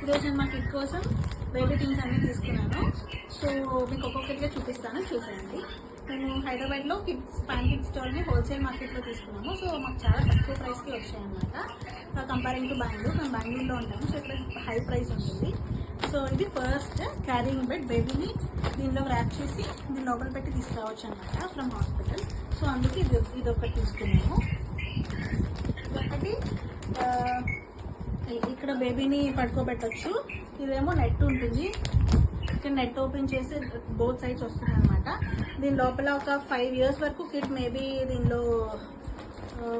ఈరోజు నేను మా కిడ్ కోసం బేబీ థింగ్స్ అన్నీ తీసుకున్నాను. సో మీకు ఒక్కొక్కటిగా చూపిస్తాను, చూసేయండి. మేము హైదరాబాద్లో కిడ్స్ కిడ్స్ స్టోర్ని హోల్సేల్ మార్కెట్లో తీసుకున్నాము. సో మాకు చాలా తక్కువ ప్రైస్కి వచ్చాయన్నమాట కంపేరింగ్ టు బెంగళూరు. మేము బెంగళూరులో ఉంటాము, సో ఇక్కడ హై ప్రైస్ ఉంటుంది. సో ఇది ఫస్ట్ క్యారింగ్ బెడ్. బేబీని దీనిలో ర్యాప్ చేసి దీని లోపల పెట్టి తీసుకురావచ్చు అనమాట ఫ్రమ్ హాస్పిటల్. సో అందుకే ఇది ఒకటి తీసుకున్నాము. ఒకటి ఇక్కడ బేబీని పడుకోబెట్టచ్చు. ఇదేమో నెట్ ఉంటుంది, ఇక్కడ నెట్ ఓపెన్ చేసి బోత్ సైడ్స్ వస్తుంది అనమాట. దీని లోపల ఒక 5 years వరకు కిడ్ మేబీ దీనిలో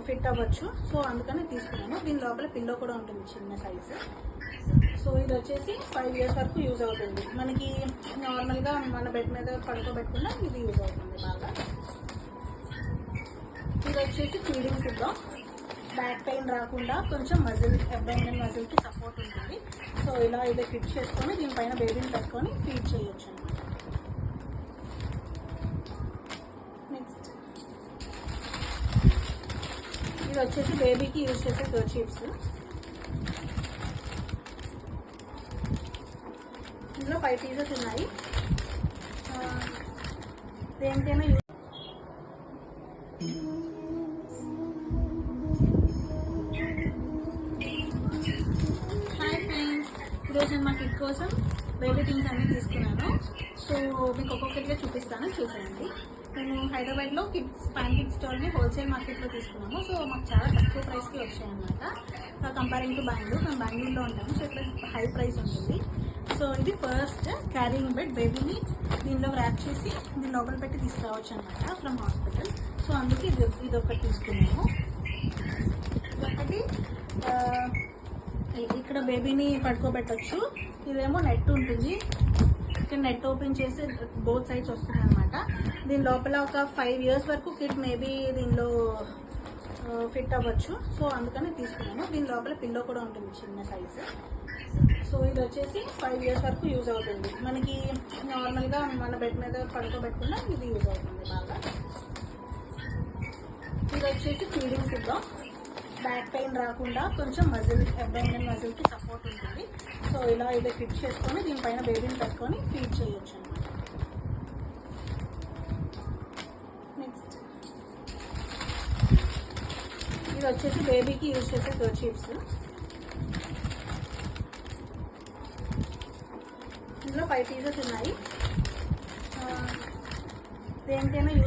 ఫిట్ అవ్వచ్చు. సో అందుకని తీసుకున్నాను. దీని లోపల పిల్లో కూడా ఉంటుంది, చిన్న సైజు. సో ఇది వచ్చేసి 5 years వరకు యూజ్ అవుతుంది. మనకి నార్మల్గా మన బెడ్ మీద పడుకోబెట్టుకున్నా ఇది యూజ్ అవుతుంది బాగా. ఇది వచ్చేసి ఫీడింగ్ ఫుడ్. బ్యాక్ పెయిన్ రాకుండా కొంచెం మజిల్, అబ్డామినల్ మజిల్కి సపోర్ట్ ఉంటుంది. సో ఇలా ఇది ఫిట్ చేసుకొని దీనిపైన బేబీని పెట్టుకొని ఫీడ్ చేయొచ్చు అనమాట. నెక్స్ట్ ఇది వచ్చేసి బేబీకి యూజ్ చేసే కర్చీఫ్స్. ఇందులో 5 pieces ఉన్నాయి. దేనికైనా ఈరోజు నేను మా కిడ్ కోసం బేబీ థింగ్స్ అన్నీ తీసుకున్నాను. సో మీకు ఒక్కొక్కటిగా చూపిస్తాను, చూసేయండి. మేము హైదరాబాద్లో కిడ్స్ స్టోర్ని హోల్సేల్ మార్కెట్లో తీసుకున్నాము. సో మాకు చాలా తక్కువ ప్రైస్కి వచ్చాయన్నమాట కంపేరింగ్ టు బెంగళూరు. మేము బెంగళూరులో ఉంటాము, సో ఇక్కడ హై ప్రైస్ ఉంటుంది. సో ఇది ఫస్ట్ క్యారింగ్ బెడ్. బేబీని దీనిలో ర్యాప్ చేసి దీని లోపల పెట్టి తీసుకురావచ్చు అనమాట ఫ్రమ్ హాస్పిటల్. సో అందుకే ఇది ఒకటి తీసుకున్నాము. ఒకటి ఇక్కడ బేబీని పడుకోబెట్టచ్చు. ఇదేమో నెట్ ఉంటుంది, ఇక్కడ నెట్ ఓపెన్ చేసి బోత్ సైడ్స్ వస్తుంది అనమాట. దీని లోపల ఒక 5 years వరకు కిడ్ మేబీ దీనిలో ఫిట్ అవ్వచ్చు. సో అందుకని తీసుకున్నాను. దీని లోపల పిల్లో కూడా ఉంటుంది, చిన్న సైజు. సో ఇది వచ్చేసి 5 years వరకు యూజ్ అవుతుంది. మనకి నార్మల్గా మన బెడ్ మీద పడుకోబెట్టుకున్నా ఇది యూజ్ అవుతుంది బాగా. ఇది వచ్చేసి ఫీడింగ్ ఫుడ్. బ్యాక్ పెయిన్ రాకుండా కొంచెం మజిల్, అబ్డామినల్ మజిల్కి సపోర్ట్ ఉంటుంది. సో ఇలా ఇది ఫిట్ చేసుకొని దీనిపైన బేబీని పెట్టుకొని ఫీడ్ చేయొచ్చు అనమాట. నెక్స్ట్ ఇది వచ్చేసి బేబీకి యూజ్ చేసే కర్చీఫ్స్. ఇందులో 5 pieces ఉన్నాయి. దేనికైనా